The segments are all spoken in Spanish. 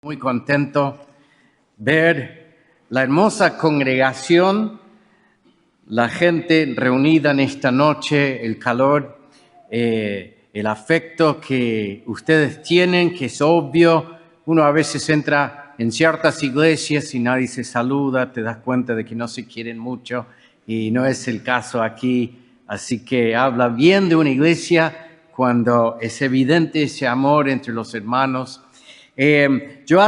Muy contento ver la hermosa congregación, la gente reunida en esta noche, el calor, el afecto que ustedes tienen, que es obvio. Uno a veces entra en ciertas iglesias y nadie se saluda, te das cuenta de que no se quieren mucho y no es el caso aquí. Así que habla bien de una iglesia cuando es evidente ese amor entre los hermanos. Yo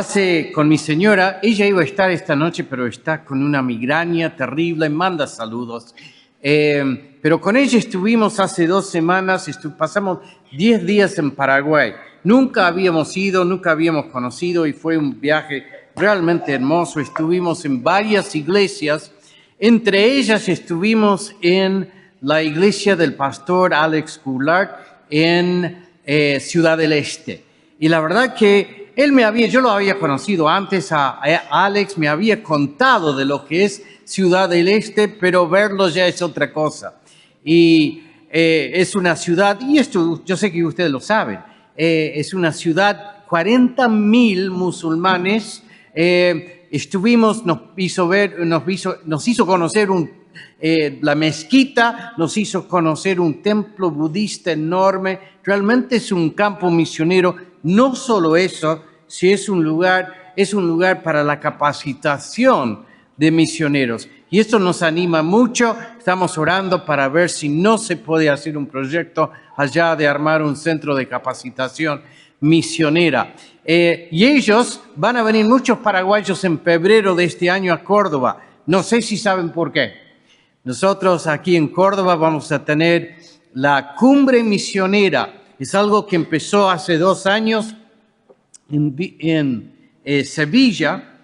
con mi señora, ella iba a estar esta noche, pero está con una migraña terrible, manda saludos. Pero con ella estuvimos hace 2 semanas, pasamos 10 días en Paraguay. Nunca habíamos ido, nunca habíamos conocido y fue un viaje realmente hermoso. Estuvimos en varias iglesias, entre ellas estuvimos en la iglesia del pastor Alex Goulart en Ciudad del Este. Y la verdad que yo lo había conocido antes, a Alex me había contado de lo que es Ciudad del Este, pero verlo ya es otra cosa. Y es una ciudad, y esto yo sé que ustedes lo saben, es una ciudad, 40.000 musulmanes. Nos hizo conocer la mezquita, nos hizo conocer un templo budista enorme. Realmente es un campo misionero. No solo eso, si es un lugar para la capacitación de misioneros. Y esto nos anima mucho. Estamos orando para ver si no se puede hacer un proyecto allá de armar un centro de capacitación misionera. Y ellos van a venir muchos paraguayos en febrero de este año a Córdoba. No sé si saben por qué. Nosotros aquí en Córdoba vamos a tener la cumbre misionera. Es algo que empezó hace 2 años en Sevilla.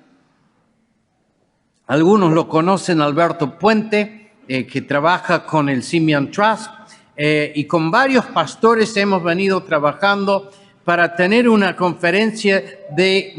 Algunos lo conocen, Alberto Puente, que trabaja con el Simeon Trust, y con varios pastores hemos venido trabajando para tener una conferencia de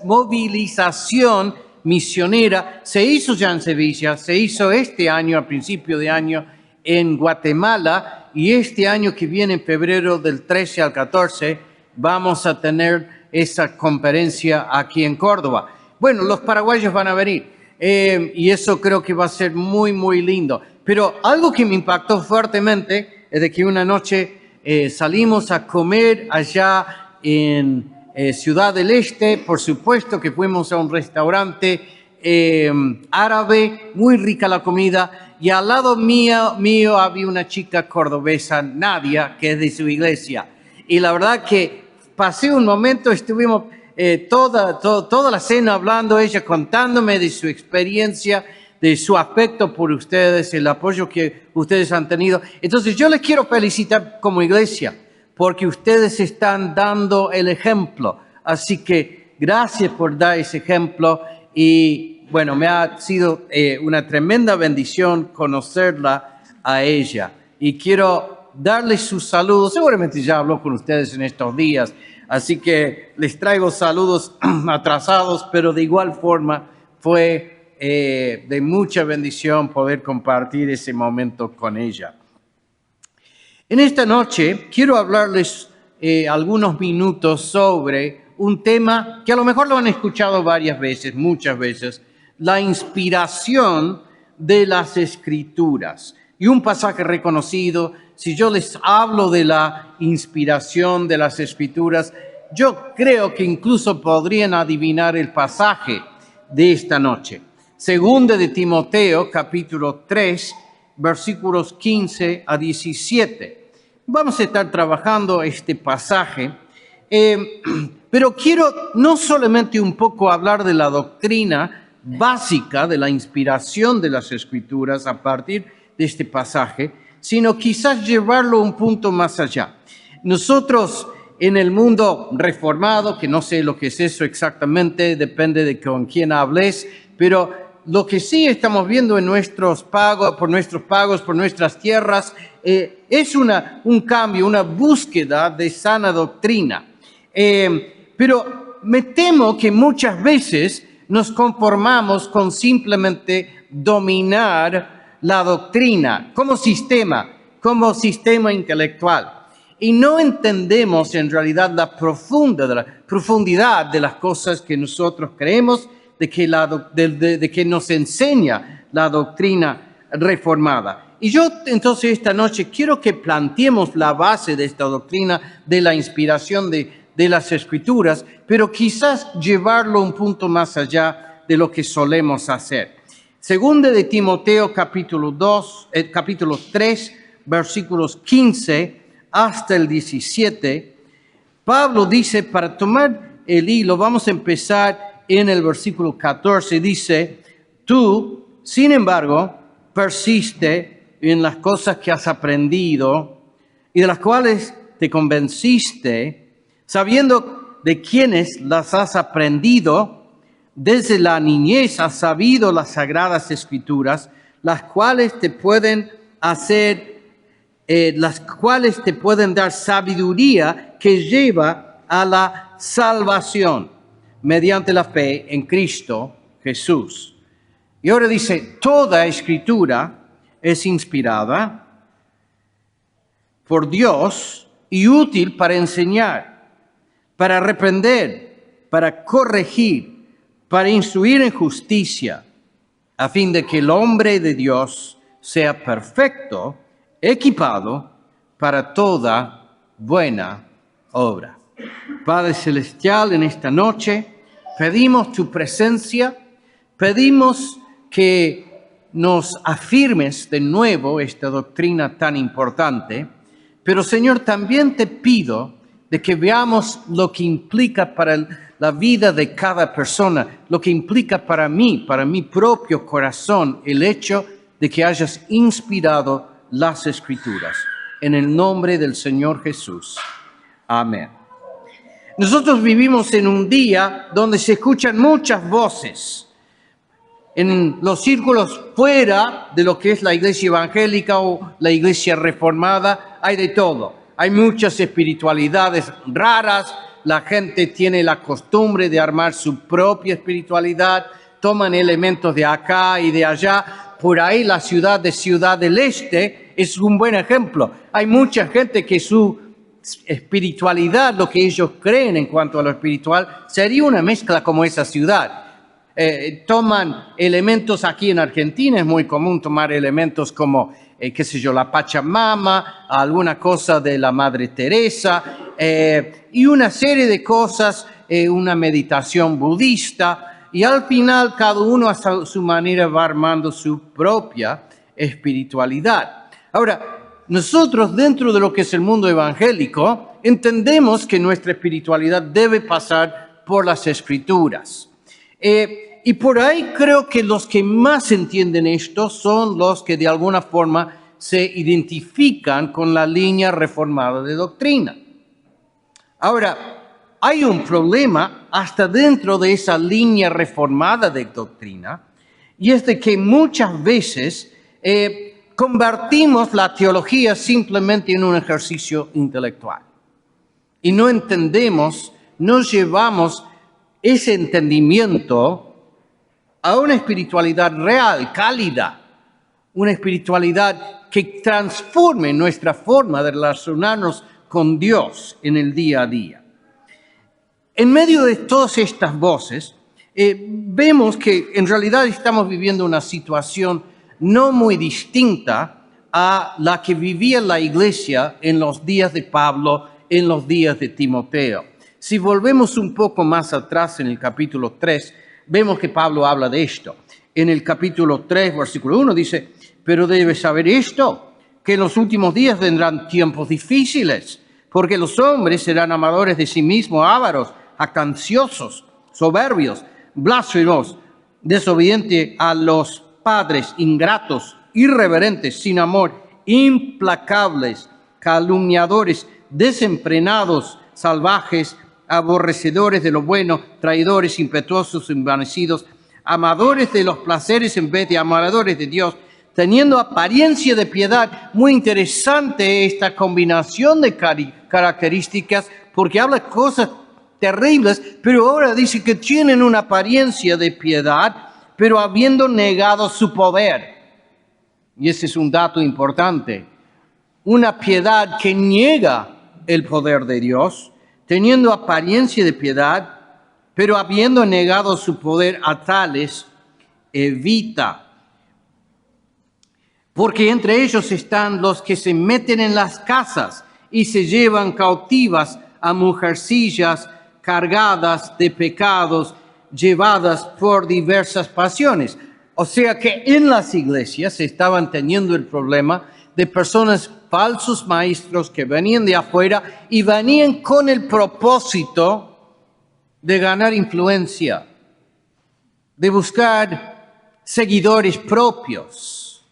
movilización misionera. Se hizo ya en Sevilla, se hizo este año, a principio de año, en Guatemala, y este año que viene, en febrero del 13 al 14, vamos a tener esa conferencia aquí en Córdoba. Bueno, los paraguayos van a venir, y eso creo que va a ser muy, muy lindo. Pero algo que me impactó fuertemente es de que una noche salimos a comer allá en Ciudad del Este. Por supuesto que fuimos a un restaurante árabe, muy rica la comida. Y al lado mío había una chica cordobesa, Nadia, que es de su iglesia. Y la verdad que pasé un momento, estuvimos toda la cena hablando, ella contándome de su experiencia, de su afecto por ustedes, el apoyo que ustedes han tenido. Entonces yo les quiero felicitar como iglesia, porque ustedes están dando el ejemplo. Así que gracias por dar ese ejemplo y bueno, me ha sido una tremenda bendición conocerla a ella. Y quiero darles sus saludos. Seguramente ya habló con ustedes en estos días, así que les traigo saludos atrasados, pero de igual forma fue de mucha bendición poder compartir ese momento con ella. En esta noche quiero hablarles algunos minutos sobre un tema que a lo mejor lo han escuchado varias veces, muchas veces, la inspiración de las Escrituras. Y un pasaje reconocido, si yo les hablo de la inspiración de las Escrituras, yo creo que incluso podrían adivinar el pasaje de esta noche. Segunda de Timoteo, capítulo 3, versículos 15 a 17. Vamos a estar trabajando este pasaje, pero quiero no solamente un poco hablar de la doctrina básica de la inspiración de las Escrituras a partir de este pasaje, sino quizás llevarlo un punto más allá. Nosotros en el mundo reformado, que no sé lo que es eso exactamente, depende de con quién hables, pero lo que sí estamos viendo en nuestros pagos, por nuestras tierras, es un cambio, una búsqueda de sana doctrina. Pero me temo que muchas veces nos conformamos con simplemente dominar la doctrina como sistema intelectual. y no entendemos en realidad la profundidad de las cosas que nosotros creemos, de que nos enseña la doctrina reformada. Y yo entonces esta noche quiero que planteemos la base de esta doctrina de la inspiración de las Escrituras, pero quizás llevarlo un punto más allá de lo que solemos hacer. Segunda de Timoteo capítulo 3, versículos 15 hasta el 17, Pablo dice, para tomar el hilo, vamos a empezar en el versículo 14, dice, tú, sin embargo, persiste en las cosas que has aprendido y de las cuales te convenciste, sabiendo de quiénes las has aprendido. Desde la niñez has sabido las sagradas escrituras, las cuales te pueden dar sabiduría que lleva a la salvación mediante la fe en Cristo Jesús. Y ahora dice, toda escritura es inspirada por Dios y útil para enseñar, para reprender, para corregir, para instruir en justicia, a fin de que el hombre de Dios sea perfecto, equipado para toda buena obra. Padre Celestial, en esta noche pedimos tu presencia, pedimos que nos afirmes de nuevo esta doctrina tan importante, pero Señor, también te pido de que veamos lo que implica para la vida de cada persona, lo que implica para mi propio corazón, el hecho de que hayas inspirado las Escrituras. En el nombre del Señor Jesús. Amén. Nosotros vivimos en un día donde se escuchan muchas voces. En los círculos fuera de lo que es la iglesia evangélica o la iglesia reformada, hay de todo. Hay muchas espiritualidades raras, la gente tiene la costumbre de armar su propia espiritualidad, toman elementos de acá y de allá. Por ahí la ciudad del Este es un buen ejemplo. Hay mucha gente que su espiritualidad, lo que ellos creen en cuanto a lo espiritual, sería una mezcla como esa ciudad. Toman elementos aquí en Argentina, es muy común tomar elementos como, la Pachamama, alguna cosa de la Madre Teresa, y una serie de cosas, una meditación budista, y al final cada uno a su manera va armando su propia espiritualidad. Ahora, nosotros dentro de lo que es el mundo evangélico, entendemos que nuestra espiritualidad debe pasar por las Escrituras. Y por ahí creo que los que más entienden esto son los que de alguna forma se identifican con la línea reformada de doctrina. Ahora, hay un problema hasta dentro de esa línea reformada de doctrina, y es de que muchas veces convertimos la teología simplemente en un ejercicio intelectual. Y no entendemos, no llevamos ese entendimiento a una espiritualidad real, cálida, una espiritualidad que transforme nuestra forma de relacionarnos con Dios en el día a día. En medio de todas estas voces, vemos que en realidad estamos viviendo una situación no muy distinta a la que vivía la iglesia en los días de Pablo, en los días de Timoteo. Si volvemos un poco más atrás en el capítulo 3, vemos que Pablo habla de esto. En el capítulo 3, versículo 1 dice, pero debes saber esto, que en los últimos días vendrán tiempos difíciles, porque los hombres serán amadores de sí mismos, ávaros, jactanciosos, soberbios, blasfemos, desobedientes a los padres, ingratos, irreverentes, sin amor, implacables, calumniadores, desenfrenados, salvajes, aborrecedores de lo bueno, traidores, impetuosos, envanecidos, amadores de los placeres en vez de amadores de Dios, teniendo apariencia de piedad. Muy interesante esta combinación de características, porque habla cosas terribles, pero ahora dice que tienen una apariencia de piedad, pero habiendo negado su poder. Y ese es un dato importante. Una piedad que niega el poder de Dios, teniendo apariencia de piedad, pero habiendo negado su poder a tales, evita. Porque entre ellos están los que se meten en las casas y se llevan cautivas a mujercillas cargadas de pecados, llevadas por diversas pasiones. O sea que en las iglesias estaban teniendo el problema de personas, falsos maestros que venían de afuera y venían con el propósito de ganar influencia, de buscar seguidores propios.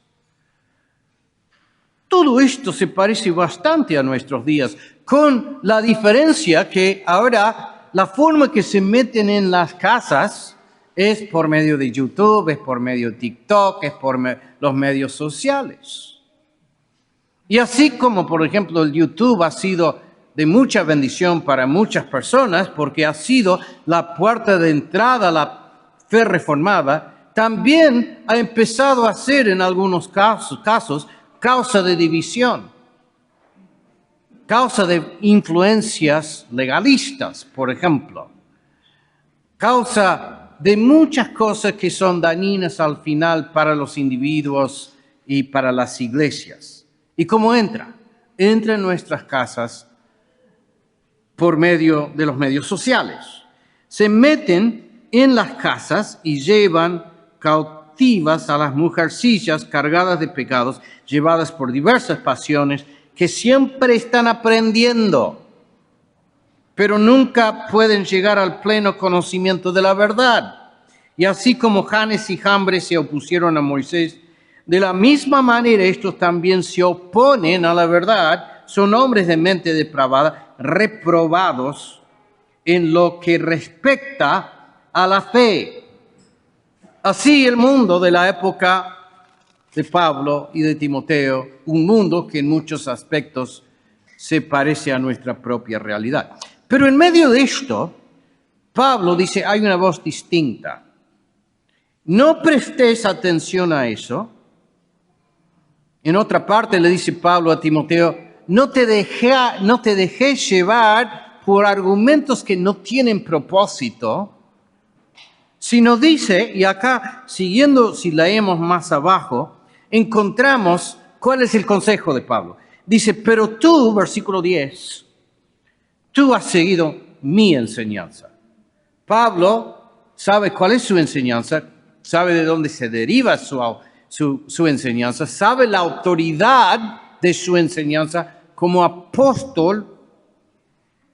Todo esto se parece bastante a nuestros días, con la diferencia que ahora la forma que se meten en las casas es por medio de YouTube, es por medio de TikTok, es por los medios sociales. Y así como, por ejemplo, el YouTube ha sido de mucha bendición para muchas personas, porque ha sido la puerta de entrada a la fe reformada, también ha empezado a ser en algunos casos causa de división, causa de influencias legalistas, por ejemplo, causa de muchas cosas que son dañinas al final para los individuos y para las iglesias. ¿Y cómo entra? Entra en nuestras casas por medio de los medios sociales. Se meten en las casas y llevan cautivas a las mujercillas cargadas de pecados, llevadas por diversas pasiones, que siempre están aprendiendo, pero nunca pueden llegar al pleno conocimiento de la verdad. Y así como Janes y Jambres se opusieron a Moisés, de la misma manera estos también se oponen a la verdad, son hombres de mente depravada, reprobados en lo que respecta a la fe. Así el mundo de la época de Pablo y de Timoteo, un mundo que en muchos aspectos se parece a nuestra propia realidad. Pero en medio de esto, Pablo dice, hay una voz distinta. No prestes atención a eso. En otra parte le dice Pablo a Timoteo, no te dejes llevar por argumentos que no tienen propósito, sino dice, y acá siguiendo, si leemos más abajo, encontramos cuál es el consejo de Pablo. Dice, pero tú, versículo 10, tú has seguido mi enseñanza. Pablo sabe cuál es su enseñanza, sabe de dónde se deriva su enseñanza, sabe la autoridad de su enseñanza como apóstol,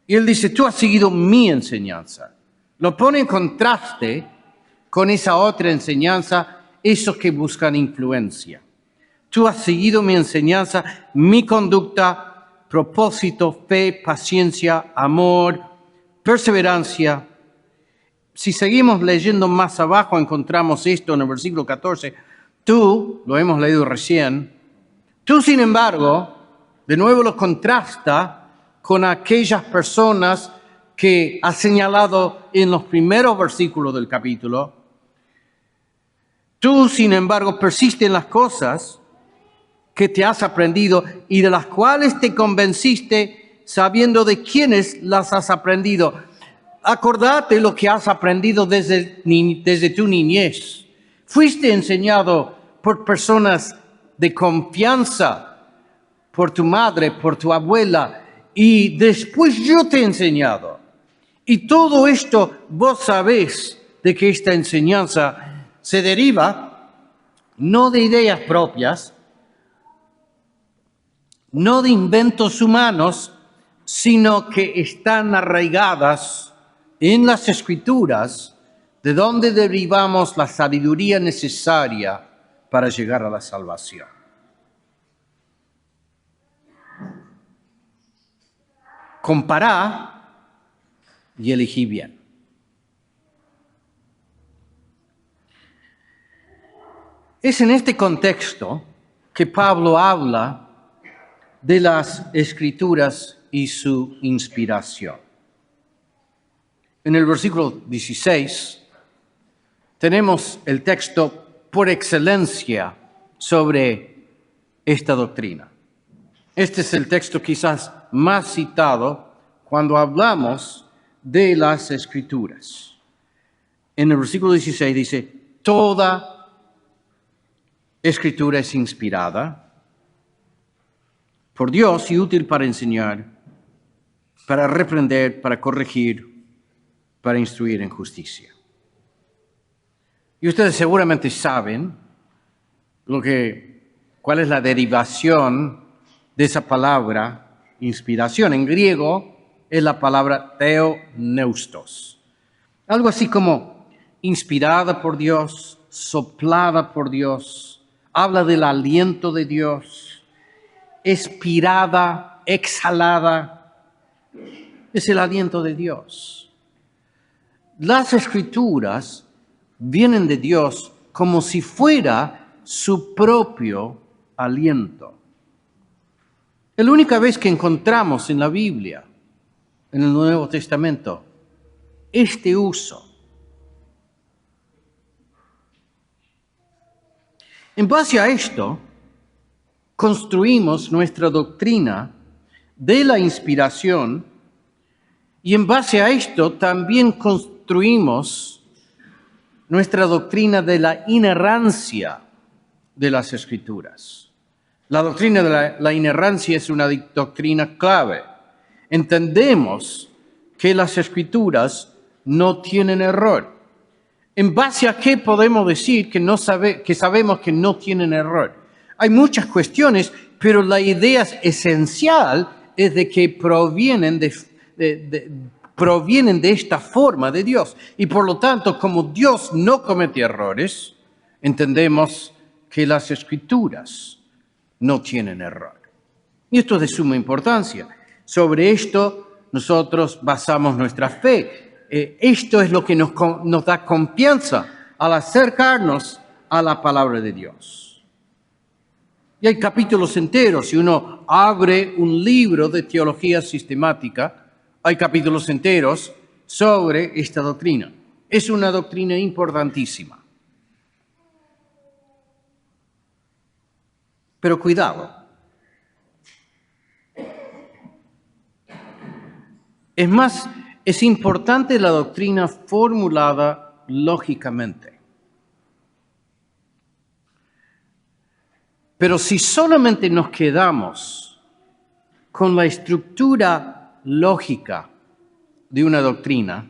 y él dice, tú has seguido mi enseñanza. Lo pone en contraste con esa otra enseñanza, esos que buscan influencia. Tú has seguido mi enseñanza, mi conducta, propósito, fe, paciencia, amor, perseverancia. Si seguimos leyendo más abajo, encontramos esto en el versículo 14. Tú, lo hemos leído recién, tú sin embargo, de nuevo lo contrasta con aquellas personas que ha señalado en los primeros versículos del capítulo. Tú sin embargo persiste en las cosas que te has aprendido y de las cuales te convenciste sabiendo de quiénes las has aprendido. Acordate lo que has aprendido desde tu niñez. Fuiste enseñado por personas de confianza, por tu madre, por tu abuela, y después yo te he enseñado. Y todo esto vos sabés de que esta enseñanza se deriva no de ideas propias, no de inventos humanos, sino que están arraigadas en las Escrituras, de donde derivamos la sabiduría necesaria para llegar a la salvación. Compará y elegí bien. Es en este contexto que Pablo habla de las Escrituras y su inspiración. En el versículo 16 tenemos el texto por excelencia sobre esta doctrina. Este es el texto quizás más citado cuando hablamos de las Escrituras. En el versículo 16 dice, toda Escritura es inspirada por Dios y útil para enseñar, para reprender, para corregir, para instruir en justicia. Y ustedes seguramente saben cuál es la derivación de esa palabra inspiración. En griego es la palabra theopneustos. Algo así como inspirada por Dios, soplada por Dios, habla del aliento de Dios, expirada, exhalada, es el aliento de Dios. Las Escrituras vienen de Dios como si fuera su propio aliento. Es la única vez que encontramos en la Biblia, en el Nuevo Testamento, este uso. En base a esto, construimos nuestra doctrina de la inspiración y en base a esto también construimos nuestra doctrina de la inerrancia de las Escrituras. La doctrina de la inerrancia es una doctrina clave. Entendemos que las Escrituras no tienen error. ¿En base a qué podemos decir que sabemos que no tienen error? Hay muchas cuestiones, pero la idea esencial es de que provienen de esta forma de Dios. Y por lo tanto, como Dios no comete errores, entendemos que las Escrituras no tienen error. Y esto es de suma importancia. Sobre esto nosotros basamos nuestra fe. Esto es lo que nos da confianza al acercarnos a la palabra de Dios. Y hay capítulos enteros. Si uno abre un libro de teología sistemática, hay capítulos enteros sobre esta doctrina. Es una doctrina importantísima. Pero cuidado. Es importante la doctrina formulada lógicamente. Pero si solamente nos quedamos con la estructura lógica de una doctrina,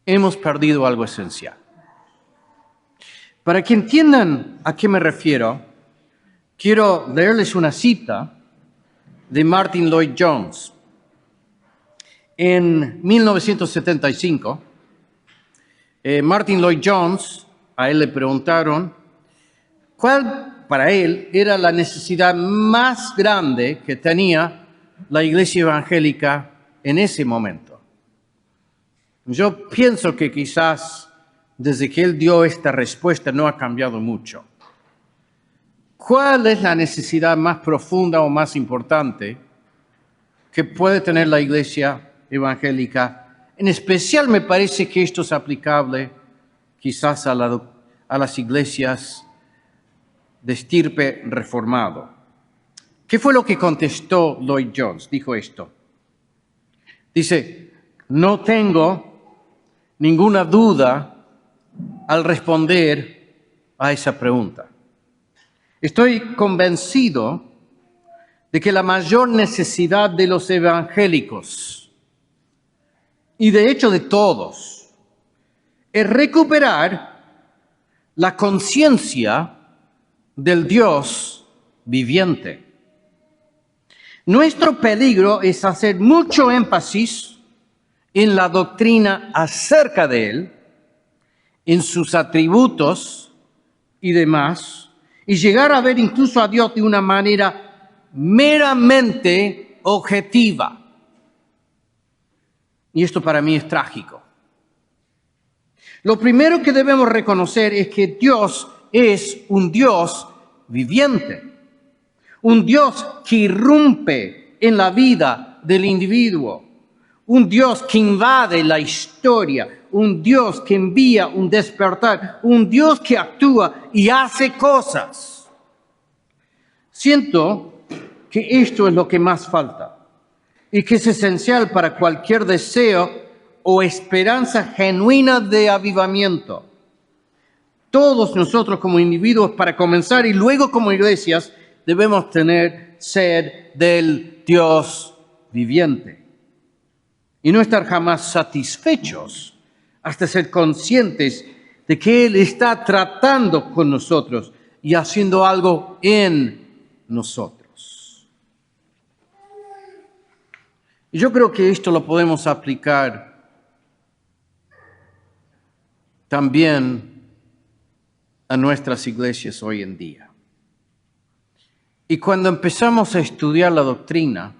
hemos perdido algo esencial. Para que entiendan a qué me refiero, quiero leerles una cita de Martyn Lloyd-Jones. En 1975, Martyn Lloyd-Jones, a él le preguntaron cuál para él era la necesidad más grande que tenía la iglesia evangélica en ese momento. Yo pienso que quizás desde que él dio esta respuesta no ha cambiado mucho. ¿Cuál es la necesidad más profunda o más importante que puede tener la iglesia evangélica? En especial me parece que esto es aplicable quizás a las iglesias de estirpe reformado. ¿Qué fue lo que contestó Lloyd-Jones? Dijo esto. Dice, no tengo ninguna duda al responder a esa pregunta. Estoy convencido de que la mayor necesidad de los evangélicos, y de hecho de todos, es recuperar la conciencia del Dios viviente. Nuestro peligro es hacer mucho énfasis en la doctrina acerca de Él, en sus atributos y demás, y llegar a ver incluso a Dios de una manera meramente objetiva. Y esto para mí es trágico. Lo primero que debemos reconocer es que Dios es un Dios viviente, un Dios que irrumpe en la vida del individuo, un Dios que invade la historia, un Dios que envía un despertar, un Dios que actúa y hace cosas. Siento que esto es lo que más falta. y que es esencial para cualquier deseo o esperanza genuina de avivamiento. Todos nosotros como individuos, para comenzar, y luego como iglesias, debemos tener sed del Dios viviente. Y no estar jamás satisfechos hasta ser conscientes de que Él está tratando con nosotros y haciendo algo en nosotros. Y yo creo que esto lo podemos aplicar también a nuestras iglesias hoy en día. Y cuando empezamos a estudiar la doctrina,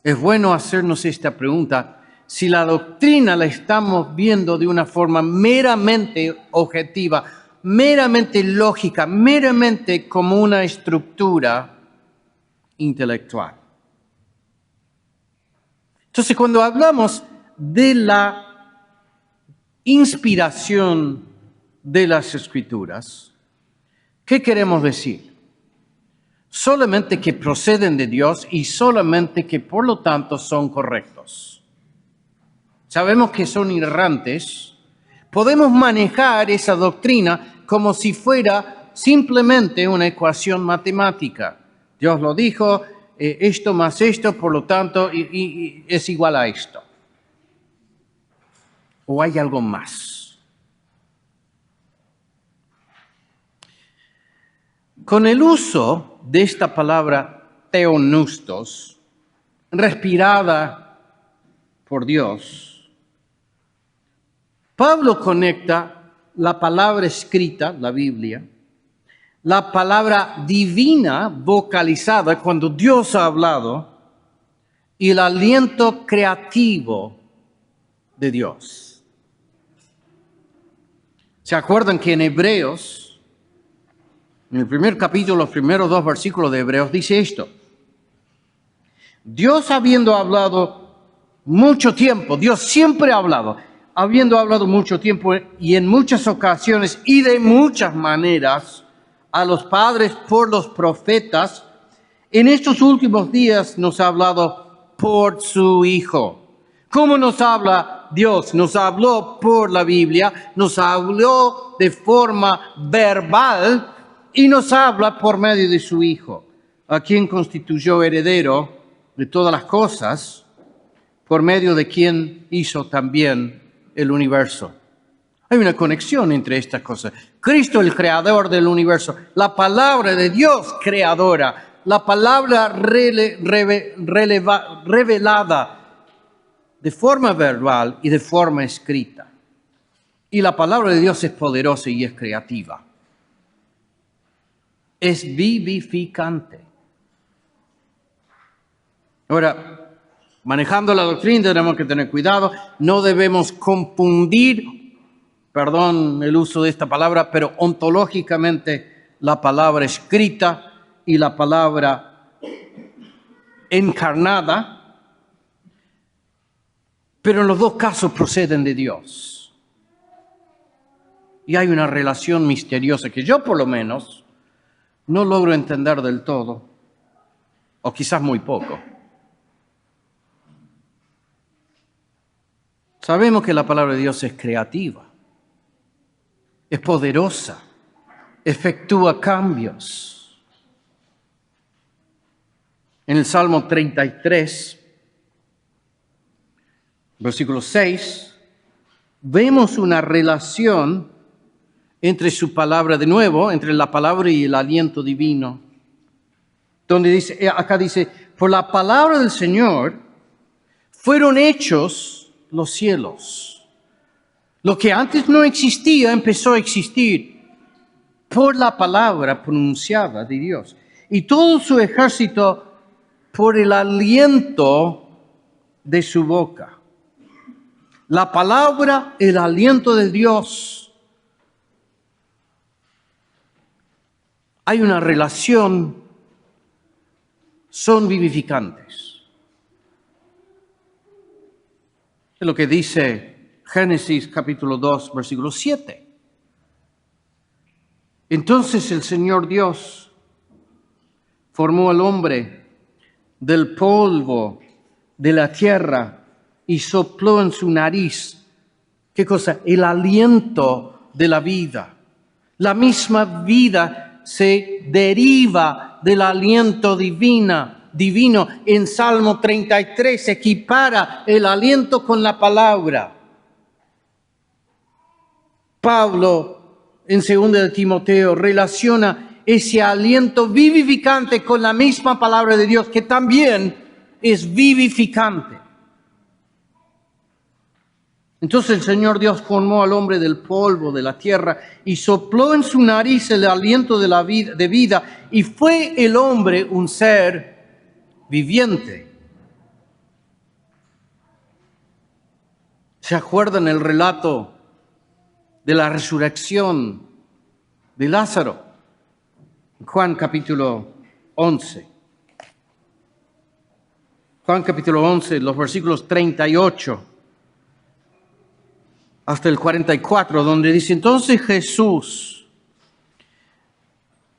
es bueno hacernos esta pregunta: si la doctrina la estamos viendo de una forma meramente objetiva, meramente lógica, meramente como una estructura intelectual. Entonces, cuando hablamos de la inspiración de las Escrituras, ¿qué queremos decir? Solamente que proceden de Dios y solamente que por lo tanto son correctos. Sabemos que son inerrantes. Podemos manejar esa doctrina como si fuera simplemente una ecuación matemática. Dios lo dijo, esto más esto, por lo tanto, y es igual a esto. ¿O hay algo más? Con el uso de esta palabra theopneustos, respirada por Dios, Pablo conecta la palabra escrita, la Biblia, la palabra divina vocalizada cuando Dios ha hablado y el aliento creativo de Dios. ¿Se acuerdan que en Hebreos, en el primer capítulo, los primeros 2 versículos de Hebreos, dice esto? Dios habiendo hablado mucho tiempo, Dios siempre ha hablado, habiendo hablado mucho tiempo y en muchas ocasiones y de muchas maneras a los padres por los profetas, en estos últimos días nos ha hablado por su Hijo. ¿Cómo nos habla Dios? Nos habló por la Biblia, nos habló de forma verbal y nos habla por medio de su Hijo, a quien constituyó heredero de todas las cosas, por medio de quien hizo también el universo. Hay una conexión entre estas cosas. Cristo, el creador del universo, la palabra de Dios creadora, la palabra revelada de forma verbal y de forma escrita. Y la palabra de Dios es poderosa y es creativa. Es vivificante. Ahora, manejando la doctrina tenemos que tener cuidado, no debemos confundir, perdón el uso de esta palabra, pero ontológicamente la palabra escrita y la palabra encarnada, pero en los dos casos proceden de Dios. Y hay una relación misteriosa que yo por lo menos no logro entender del todo, o quizás muy poco. Sabemos que la palabra de Dios es creativa, es poderosa, efectúa cambios. En el Salmo 33, versículo 6, vemos una relación entre su palabra, de nuevo, entre la palabra y el aliento divino. Donde dice, acá dice, por la palabra del Señor fueron hechos los cielos. Lo que antes no existía empezó a existir por la palabra pronunciada de Dios. Y todo su ejército por el aliento de su boca. La palabra, el aliento de Dios. Hay una relación, son vivificantes. Es lo que dice Génesis capítulo 2, versículo 7. Entonces el Señor Dios formó al hombre del polvo de la tierra y sopló en su nariz. ¿Qué cosa? El aliento de la vida. La misma vida se deriva del aliento divino. En Salmo 33 se equipara el aliento con la palabra. Pablo, en 2 de Timoteo, relaciona ese aliento vivificante con la misma palabra de Dios, que también es vivificante. Entonces el Señor Dios formó al hombre del polvo de la tierra y sopló en su nariz el aliento de vida, y fue el hombre un ser viviente. ¿Se acuerdan el relato de la resurrección de Lázaro? Juan capítulo 11. Juan capítulo 11, los versículos 38 hasta el 44, donde dice: entonces Jesús,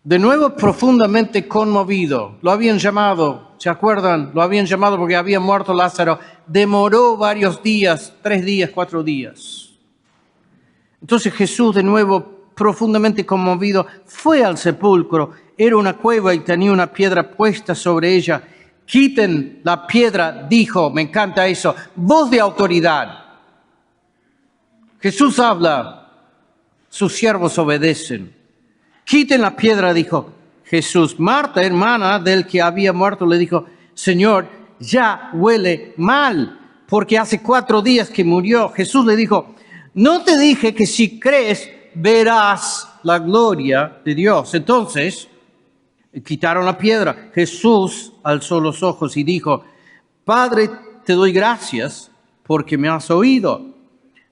de nuevo profundamente conmovido, lo habían llamado, ¿se acuerdan? Lo habían llamado porque había muerto Lázaro. Demoró varios días, 3 días, 4 días. Entonces Jesús, de nuevo profundamente conmovido, fue al sepulcro. Era una cueva y tenía una piedra puesta sobre ella. Quiten la piedra, dijo. Me encanta eso. Voz de autoridad. Jesús habla, sus siervos obedecen. Quiten la piedra, dijo Jesús. Marta, hermana del que había muerto, le dijo: Señor, ya huele mal, porque hace 4 días que murió. Jesús le dijo: no te dije que si crees verás la gloria de Dios. Entonces quitaron la piedra. Jesús alzó los ojos y dijo: Padre, te doy gracias porque me has oído.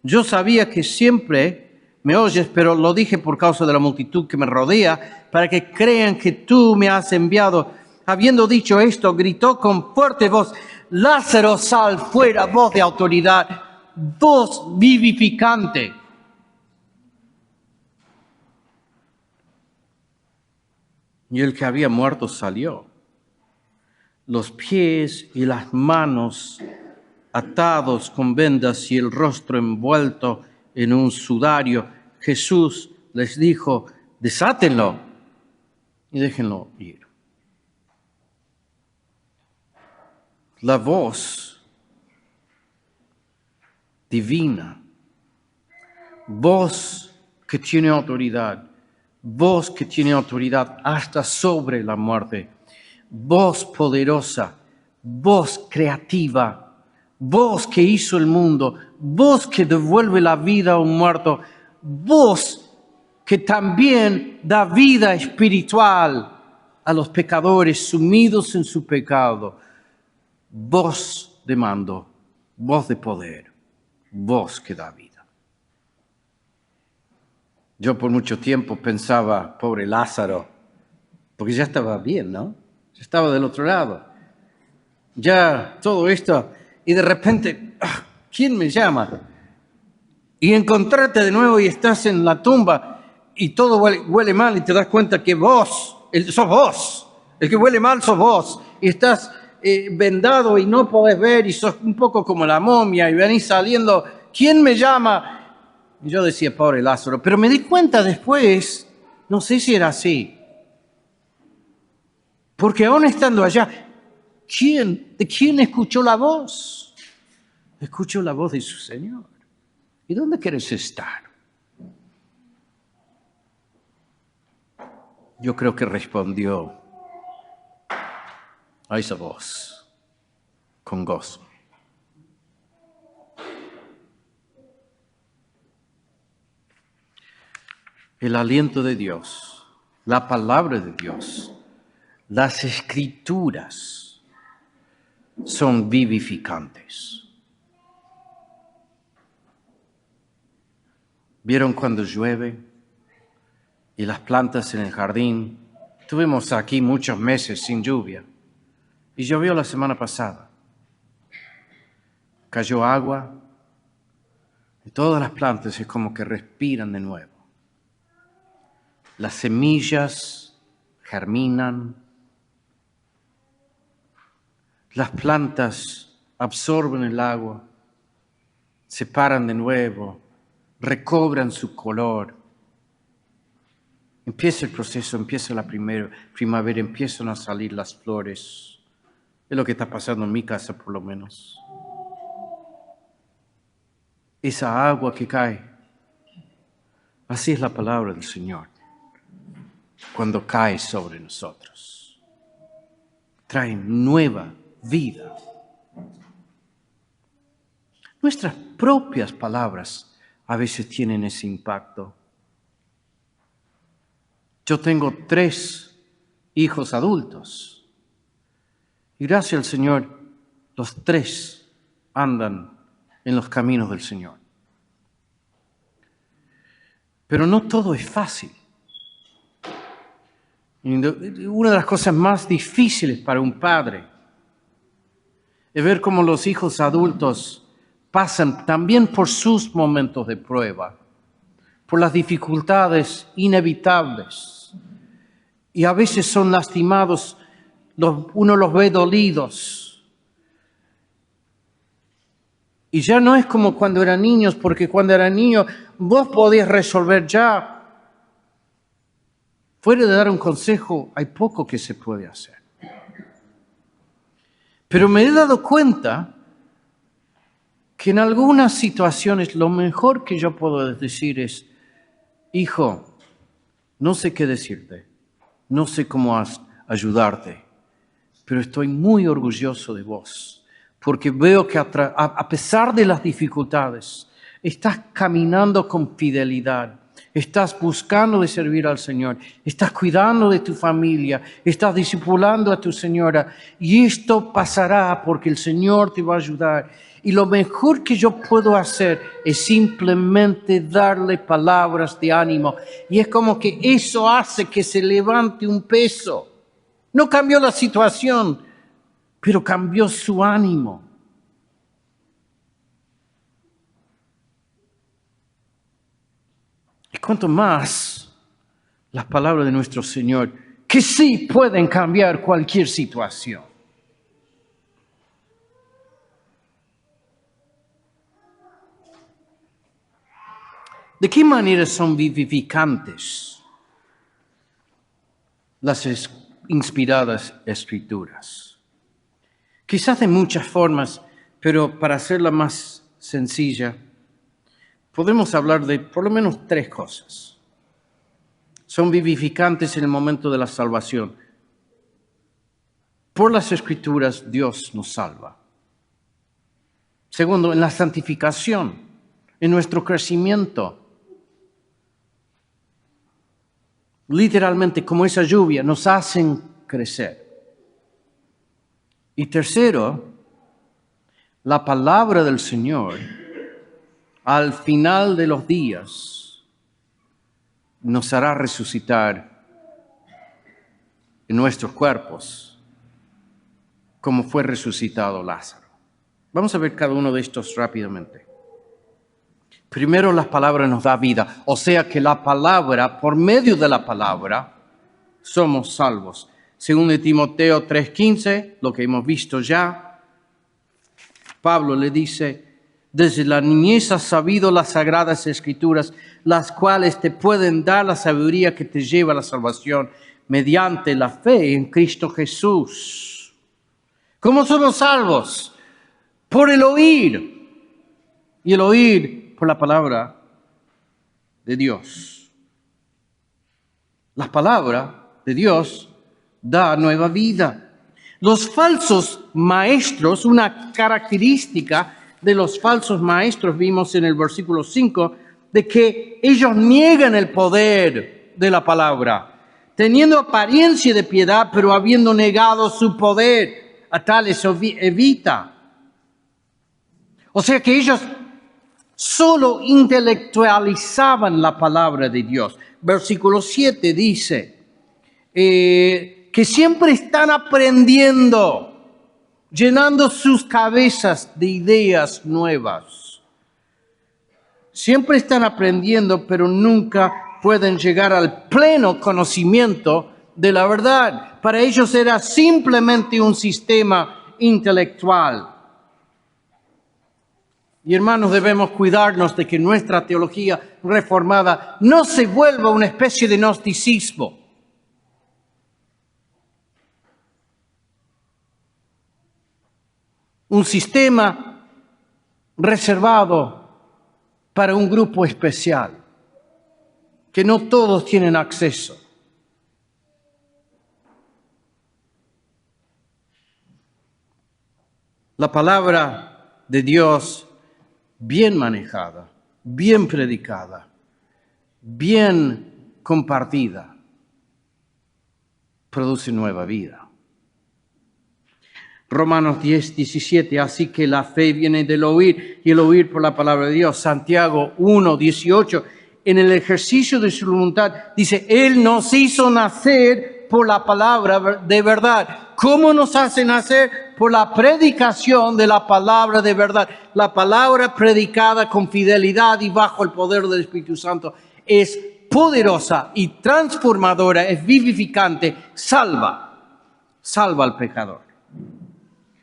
Yo sabía que siempre me oyes, pero lo dije por causa de la multitud que me rodea, para que crean que tú me has enviado. Habiendo dicho esto, gritó con fuerte voz: Lázaro, sal fuera. Voz de autoridad, voz vivificante. Y el que había muerto salió, los pies y las manos atados con vendas y el rostro envuelto en un sudario. Jesús les dijo: desátenlo y déjenlo ir. La voz divina, voz que tiene autoridad, voz que tiene autoridad hasta sobre la muerte, voz poderosa, voz creativa, voz que hizo el mundo, voz que devuelve la vida a un muerto, voz que también da vida espiritual a los pecadores sumidos en su pecado. Voz de mando, voz de poder, voz que da vida. Yo por mucho tiempo pensaba, pobre Lázaro, porque ya estaba bien, ¿no? Ya estaba del otro lado. Ya todo esto, y de repente, ¿quién me llama? Y encontrarte de nuevo y estás en la tumba y todo huele mal y te das cuenta que sos vos. El que huele mal sos vos. Y estás vendado y no podés ver y sos un poco como la momia y venís saliendo. ¿Quién me llama? Y yo decía, pobre Lázaro. Pero me di cuenta después, no sé si era así. Porque aún estando allá, ¿de quién escuchó la voz? Escuchó la voz de su Señor. ¿Y dónde quieres estar? Yo creo que respondió a esa voz con gozo. El aliento de Dios, la palabra de Dios, las escrituras son vivificantes. ¿Vieron cuando llueve y las plantas en el jardín? Tuvimos aquí muchos meses sin lluvia y llovió la semana pasada. Cayó agua y todas las plantas es como que respiran de nuevo. Las semillas germinan. Las plantas absorben el agua, se paran de nuevo, recobran su color. Empieza el proceso, empieza la primavera, empiezan a salir las flores. Es lo que está pasando en mi casa, por lo menos. Esa agua que cae, así es la palabra del Señor. Cuando cae sobre nosotros, trae nueva vida. Nuestras propias palabras a veces tienen ese impacto. Yo tengo 3 hijos adultos y gracias al Señor los 3 andan en los caminos del Señor. Pero no todo es fácil. Una de las cosas más difíciles para un padre es ver cómo los hijos adultos pasan también por sus momentos de prueba, por las dificultades inevitables. Y a veces son lastimados, uno los ve dolidos. Y ya no es como cuando eran niños, porque cuando eran niños vos podías resolver ya. Fuera de dar un consejo, hay poco que se puede hacer. Pero me he dado cuenta que en algunas situaciones lo mejor que yo puedo decir es: hijo, no sé qué decirte, no sé cómo ayudarte, pero estoy muy orgulloso de vos, porque veo que a pesar de las dificultades, estás caminando con fidelidad, estás buscando de servir al Señor, estás cuidando de tu familia, estás discipulando a tu señora, y esto pasará porque el Señor te va a ayudar. Y lo mejor que yo puedo hacer es simplemente darle palabras de ánimo. Y es como que eso hace que se levante un peso. No cambió la situación, pero cambió su ánimo. Y cuanto más las palabras de nuestro Señor, que sí pueden cambiar cualquier situación. ¿De qué manera son vivificantes las inspiradas escrituras? Quizás de muchas formas, pero para hacerla más sencilla, podemos hablar de por lo menos 3 cosas. Son vivificantes en el momento de la salvación. Por las escrituras Dios nos salva. Segundo, en la santificación, en nuestro crecimiento. Literalmente, como esa lluvia, nos hacen crecer. Y tercero, la palabra del Señor, al final de los días, nos hará resucitar en nuestros cuerpos, como fue resucitado Lázaro. Vamos a ver cada uno de estos rápidamente. Primero, la palabra nos da vida, o sea que la palabra, por medio de la palabra, somos salvos. Según de Timoteo 3:15, lo que hemos visto ya, Pablo le dice: desde la niñez has sabido las sagradas escrituras, las cuales te pueden dar la sabiduría que te lleva a la salvación mediante la fe en Cristo Jesús. ¿Cómo somos salvos? Por el oír. Y el oír por la palabra de Dios. La palabra de Dios da nueva vida. Los falsos maestros, una característica de los falsos maestros, vimos en el versículo 5, de que ellos niegan el poder de la palabra, teniendo apariencia de piedad, pero habiendo negado su poder. A tales evita. O sea que ellos solo intelectualizaban la palabra de Dios. Versículo 7 dice que siempre están aprendiendo, llenando sus cabezas de ideas nuevas. Siempre están aprendiendo, pero nunca pueden llegar al pleno conocimiento de la verdad. Para ellos era simplemente un sistema intelectual. Y hermanos, debemos cuidarnos de que nuestra teología reformada no se vuelva una especie de gnosticismo. Un sistema reservado para un grupo especial, que no todos tienen acceso. La palabra de Dios, bien manejada, bien predicada, bien compartida, produce nueva vida. Romanos 10, 17, así que la fe viene del oír y el oír por la palabra de Dios. Santiago 1, 18, en el ejercicio de su voluntad, dice, Él nos hizo nacer por la palabra de verdad. ¿Cómo nos hace nacer? Por la predicación de la palabra de verdad. La palabra predicada con fidelidad y bajo el poder del Espíritu Santo es poderosa y transformadora, es vivificante, salva al pecador.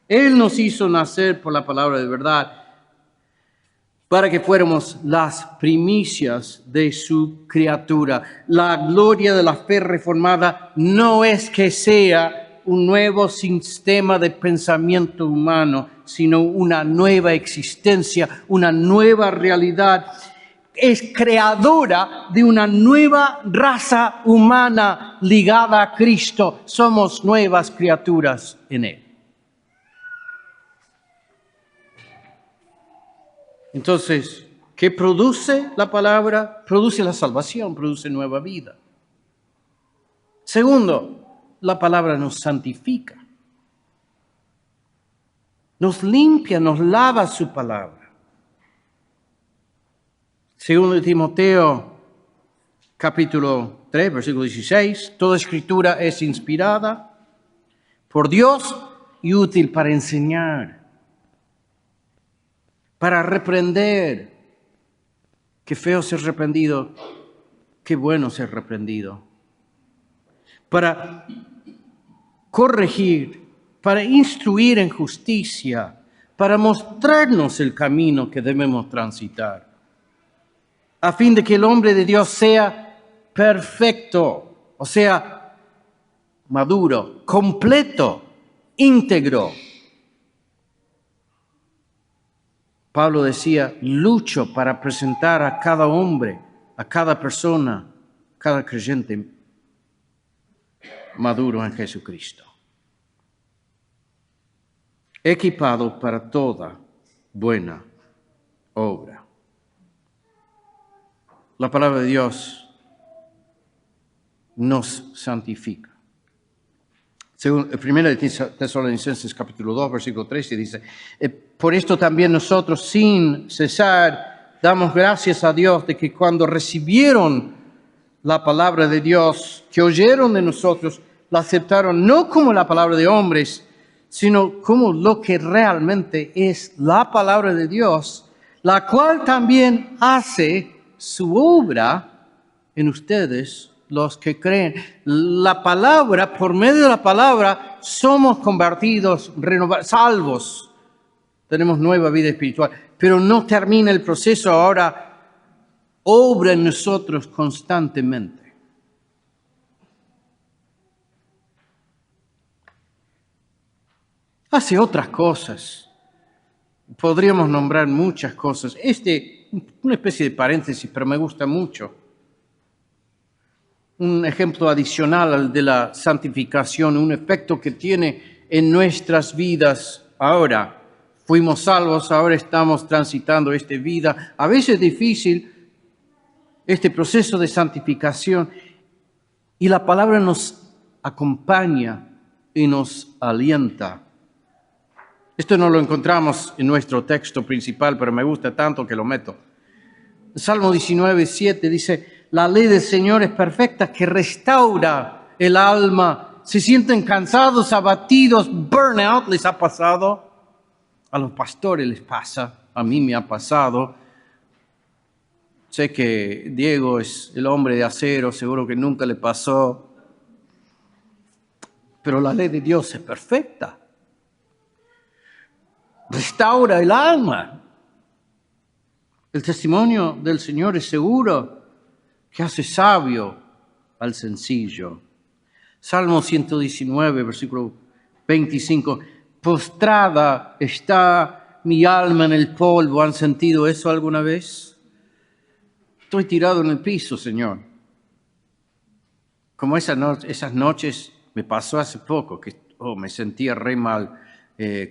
Él nos hizo nacer por la palabra de verdad para que fuéramos las primicias de su criatura. La gloria de la fe reformada no es que sea un nuevo sistema de pensamiento humano, sino una nueva existencia, una nueva realidad. Es creadora de una nueva raza humana ligada a Cristo. Somos nuevas criaturas en Él. Entonces, ¿qué produce la palabra? Produce la salvación, produce nueva vida. Segundo, la palabra nos santifica. Nos limpia, nos lava su palabra. Segundo Timoteo, capítulo 3, versículo 16, toda escritura es inspirada por Dios y útil para enseñar, para reprender. Qué feo ser reprendido, qué bueno ser reprendido. Para corregir, para instruir en justicia, para mostrarnos el camino que debemos transitar, a fin de que el hombre de Dios sea perfecto, o sea, maduro, completo, íntegro. Pablo decía, lucho para presentar a cada hombre, a cada persona, cada creyente maduro en Jesucristo, equipado para toda buena obra. La palabra de Dios nos santifica. Según 1 Tesalonicenses capítulo 2, versículo 13, dice, por esto también nosotros sin cesar damos gracias a Dios de que cuando recibieron la palabra de Dios, que oyeron de nosotros, la aceptaron no como la palabra de hombres, sino como lo que realmente es la palabra de Dios, la cual también hace su obra en ustedes, los que creen. La palabra, por medio de la palabra, somos convertidos, renovados, salvos. Tenemos nueva vida espiritual, pero no termina el proceso. Ahora obra en nosotros constantemente. Hace otras cosas. Podríamos nombrar muchas cosas. Una especie de paréntesis, pero me gusta mucho. Un ejemplo adicional al de la santificación, un efecto que tiene en nuestras vidas ahora. Fuimos salvos, ahora estamos transitando esta vida. A veces difícil, este proceso de santificación. Y la palabra nos acompaña y nos alienta. Esto no lo encontramos en nuestro texto principal, pero me gusta tanto que lo meto. Salmo 19, 7 dice, la ley del Señor es perfecta, que restaura el alma. Se sienten cansados, abatidos, burnout, ¿les ha pasado? A los pastores les pasa, a mí me ha pasado. Sé que Diego es el hombre de acero, seguro que nunca le pasó. Pero la ley de Dios es perfecta. Restaura el alma. El testimonio del Señor es seguro, que hace sabio al sencillo. Salmo 119, versículo 25. Postrada está mi alma en el polvo. ¿Han sentido eso alguna vez? Estoy tirado en el piso, Señor. Como esas noches me pasó hace poco, que me sentía re mal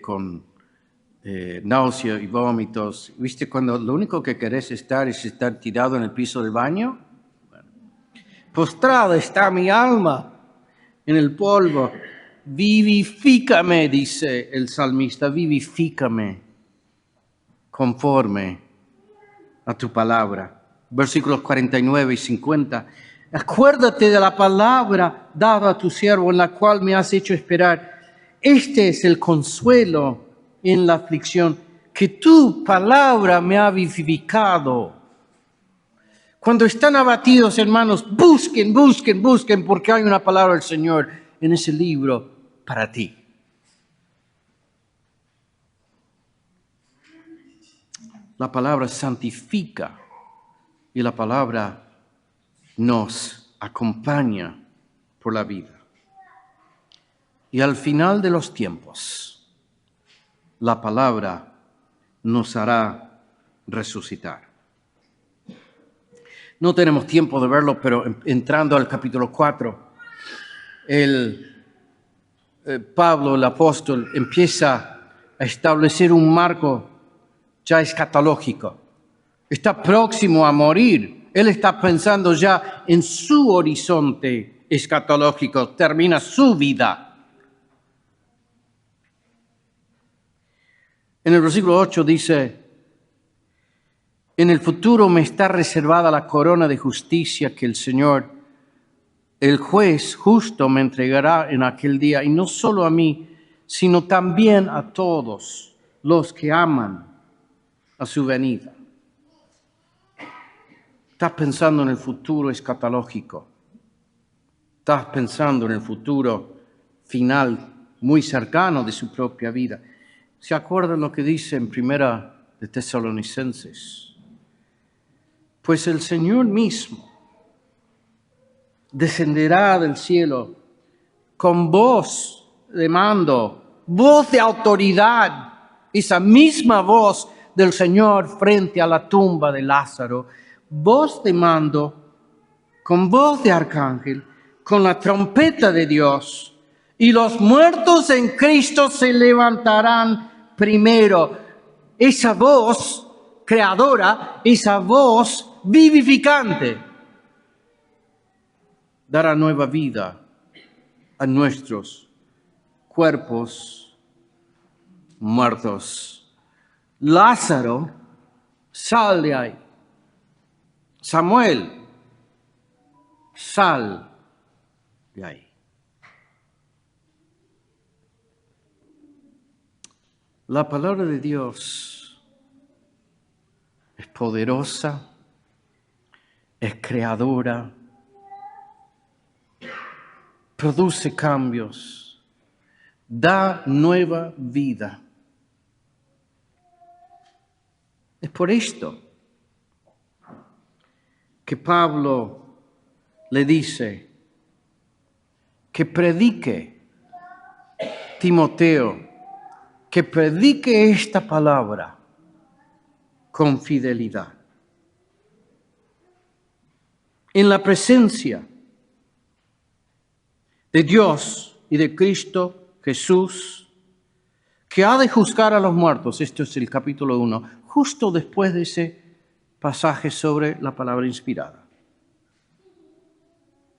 con náusea y vómitos. ¿Viste cuando lo único que querés es estar tirado en el piso del baño? Bueno. Postrada está mi alma en el polvo. Vivifícame, dice el salmista, vivifícame conforme a tu palabra. Versículos 49 y 50. Acuérdate de la palabra dada a tu siervo, en la cual me has hecho esperar. Este es el consuelo en la aflicción, que tu palabra me ha vivificado. Cuando están abatidos, hermanos, busquen, porque hay una palabra del Señor en ese libro para ti. La palabra santifica y la palabra nos acompaña por la vida. Y al final de los tiempos, la palabra nos hará resucitar. No tenemos tiempo de verlo, pero entrando al capítulo 4, Pablo, el apóstol, empieza a establecer un marco ya escatológico. Está próximo a morir. Él está pensando ya en su horizonte escatológico. Termina su vida. En el versículo 8 dice: en el futuro me está reservada la corona de justicia que el Señor, el juez justo, me entregará en aquel día, y no solo a mí, sino también a todos los que aman a su venida. Estás pensando en el futuro escatológico. Estás pensando en el futuro final muy cercano de su propia vida. ¿Se acuerdan lo que dice en Primera de Tesalonicenses? Pues el Señor mismo descenderá del cielo con voz de mando, voz de autoridad, esa misma voz del Señor frente a la tumba de Lázaro, voz de mando, con voz de arcángel, con la trompeta de Dios, y los muertos en Cristo se levantarán primero. Esa voz creadora, esa voz vivificante, dará nueva vida a nuestros cuerpos muertos. Lázaro, sal de ahí. Samuel, sal de ahí. La palabra de Dios es poderosa, es creadora, produce cambios, da nueva vida. Es por esto que Pablo le dice que predique, Timoteo, que predique esta palabra con fidelidad. En la presencia de Dios y de Cristo Jesús, que ha de juzgar a los muertos. Esto es el capítulo 1, justo después de ese pasaje sobre la palabra inspirada.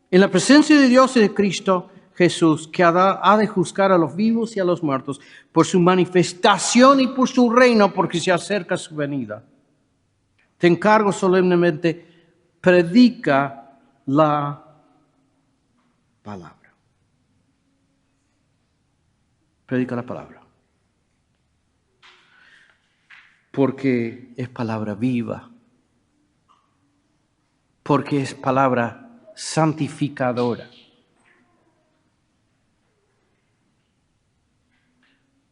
En la presencia de Dios y de Cristo Jesús, que ha de juzgar a los vivos y a los muertos por su manifestación y por su reino, porque se acerca su venida. Te encargo solemnemente, predica la palabra. Predica la palabra. Porque es palabra viva. Porque es palabra santificadora.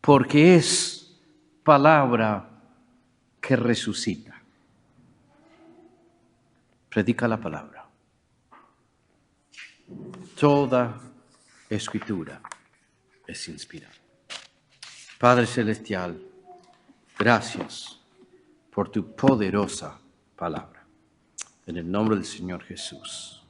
Porque es palabra que resucita. Predica la palabra. Toda escritura es inspirada. Padre Celestial, gracias por tu poderosa palabra. En el nombre del Señor Jesús.